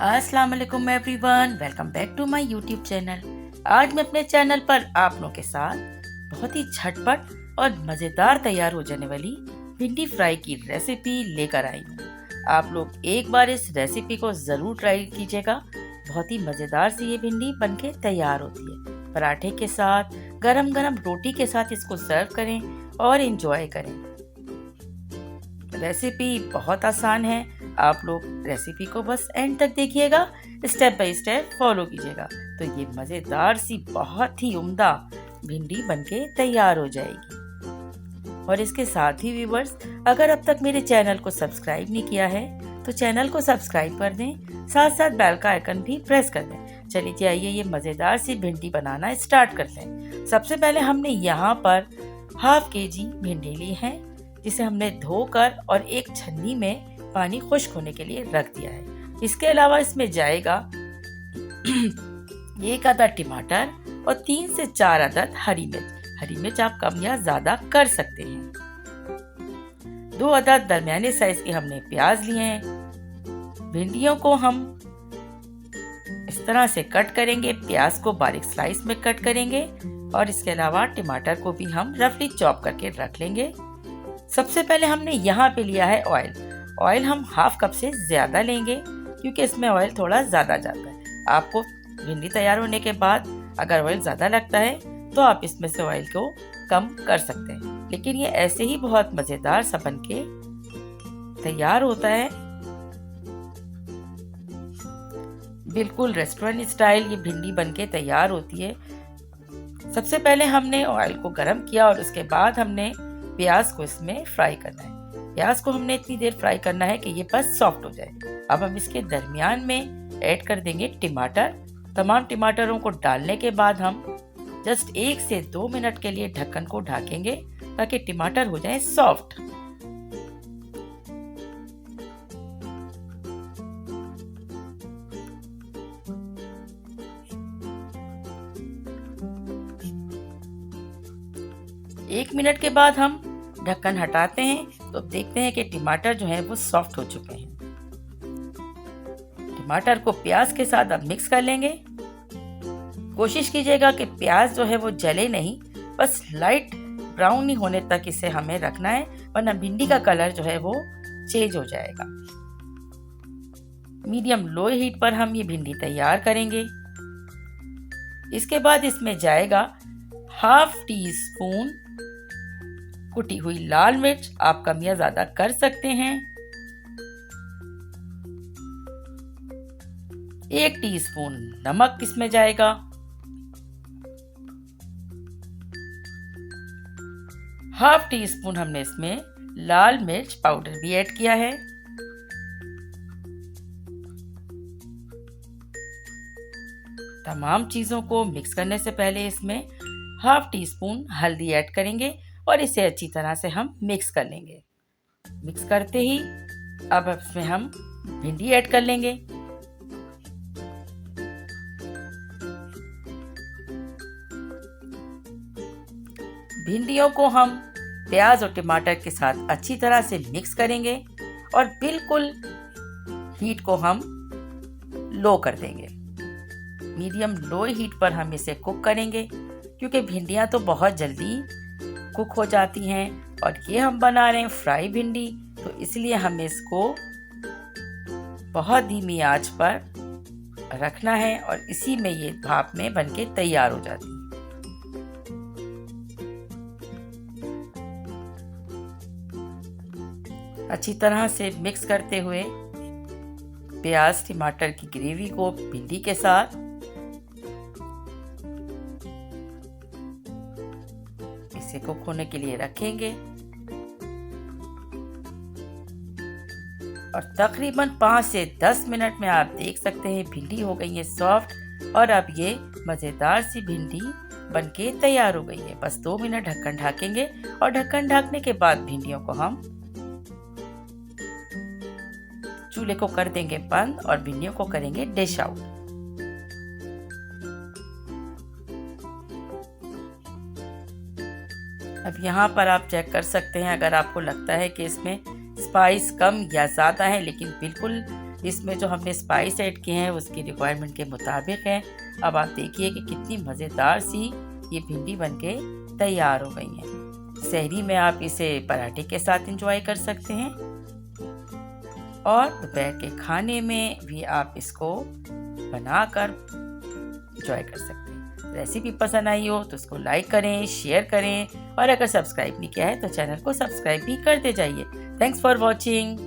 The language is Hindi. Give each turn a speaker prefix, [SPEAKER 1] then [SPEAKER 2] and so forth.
[SPEAKER 1] अस्सलाम वालेकुम everyone, welcome back to my YouTube channel. आज मैं अपने चैनल पर आप लोगों के साथ बहुत ही झटपट और मज़ेदार तैयार हो जाने वाली भिंडी फ्राई की रेसिपी लेकर आई हूँ। आप लोग एक बार इस रेसिपी को ज़रूर ट्राई कीजिएगा। बहुत ही मज़ेदार सी ये भिंडी बनके तैयार होती है। पराठे के साथ, गरम गरम रोटी के साथ इसको सर्व करें और इंजॉय करें। रेसिपी बहुत आसान है, आप लोग रेसिपी को बस एंड तक देखिएगा, स्टेप बाय स्टेप फॉलो कीजिएगा तो ये मज़ेदार सी बहुत ही उम्दा भिंडी बनके तैयार हो जाएगी। और इसके साथ ही व्यूअर्स, अगर अब तक मेरे चैनल को सब्सक्राइब नहीं किया है तो चैनल को सब्सक्राइब कर दें, साथ साथ बेल का आइकन भी प्रेस कर दें। चलिए आइए ये मज़ेदार सी भिंडी बनाना स्टार्ट करते हैं। सबसे पहले हमने यहाँ पर हाफ केजी भिंडी ली है, जिसे हमने धोकर और एक छन्नी में पानी खुश्क होने के लिए रख दिया है। इसके अलावा इसमें जाएगा 1 अदद टमाटर और 3 से 4 अदद हरी मिर्च। हरी मिर्च आप कम या ज्यादा कर सकते हैं। 2 अदद दरमियाने साइज के हमने प्याज लिए हैं। भिंडियों को हम इस तरह से कट करेंगे, प्याज को बारीक स्लाइस में कट करेंगे और इसके अलावा टमाटर को भी हम रफली चॉप करके रख लेंगे। सबसे पहले हमने यहाँ पे लिया है ऑयल। ऑयल हम हाफ कप से ज्यादा लेंगे क्योंकि इसमें ऑयल थोड़ा ज्यादा जाता है। आपको भिंडी तैयार होने के बाद अगर ऑयल ज्यादा लगता है तो आप इसमें से ऑयल को कम कर सकते हैं, लेकिन ये ऐसे ही बहुत मजेदार सा बनके तैयार होता है। बिल्कुल रेस्टोरेंट स्टाइल ये भिंडी बनके तैयार होती है। सबसे पहले हमने ऑयल को गरम किया और उसके बाद हमने प्याज को इसमें फ्राई करना है। प्याज को हमने इतनी देर फ्राई करना है कि ये बस सॉफ्ट हो जाए। अब हम इसके दरमियान में ऐड कर देंगे टमाटर। तमाम टमाटरों को डालने के बाद हम जस्ट 1 से 2 मिनट के लिए ढक्कन को ढकेंगे ताकि टमाटर हो जाए सॉफ्ट। एक मिनट के बाद हम ढक्कन हटाते हैं तो देखते हैं कि टमाटर जो है वो सॉफ्ट हो चुके हैं। टमाटर को प्याज के साथ अब मिक्स कर लेंगे। कोशिश कीजिएगा कि प्याज जो है वो जले नहीं, बस लाइट ब्राउन ही होने तक इसे हमें रखना है, वरना भिंडी का कलर जो है वो चेंज हो जाएगा। मीडियम लो हीट पर हम ये भिंडी तैयार करेंगे। इसके बाद इसमें जाएगा हाफ टी स्पून कुटी हुई लाल मिर्च, आप कम या ज्यादा कर सकते हैं। 1 टीस्पून नमक इसमें जाएगा। हाफ टी स्पून हमने इसमें लाल मिर्च पाउडर भी ऐड किया है। तमाम चीजों को मिक्स करने से पहले इसमें हाफ टी स्पून हल्दी ऐड करेंगे और इसे अच्छी तरह से हम मिक्स कर लेंगे। मिक्स करते ही अब इसमें हम भिंडी ऐड कर लेंगे। भिंडियों को हम प्याज और टमाटर के साथ अच्छी तरह से मिक्स करेंगे और बिल्कुल हीट को हम लो कर देंगे। मीडियम लो हीट पर हम इसे कुक करेंगे क्योंकि भिंडियां तो बहुत जल्दी कुक हो जाती हैं और ये हम बना रहे हैं फ्राई भिंडी, तो इसलिए हमें इसको बहुत धीमी आंच पर रखना है और इसी में ये भाप में बनके तैयार हो जाती है। अच्छी तरह से मिक्स करते हुए प्याज टमाटर की ग्रेवी को भिंडी के साथ इसे कुक होने के लिए रखेंगे और तकरीबन 5 से 10 मिनट में आप देख सकते हैं भिंडी हो गई है सॉफ्ट और अब ये मज़ेदार सी भिंडी बनके तैयार हो गई है। बस 2 मिनट ढक्कन ढकेंगे और ढक्कन ढकने के बाद भिंडियों को हम चूल्हे को कर देंगे बंद और भिंडियों को करेंगे डिश आउट। अब यहाँ पर आप चेक कर सकते हैं, अगर आपको लगता है कि इसमें स्पाइस कम या ज़्यादा है, लेकिन बिल्कुल इसमें जो हमने स्पाइस ऐड किए हैं उसकी रिक्वायरमेंट के मुताबिक हैं। अब आप देखिए कि कितनी मज़ेदार सी ये भिंडी बनके तैयार हो गई हैं। सहरी में आप इसे पराठे के साथ एंजॉय कर सकते हैं और दोपहर के खाने में भी आप इसको बनाकर एंजॉय कर सकते हैं। रेसिपी पसंद आई हो तो उसको लाइक करें, शेयर करें और अगर सब्सक्राइब नहीं किया है तो चैनल को सब्सक्राइब भी करते जाइए। Thanks for watching.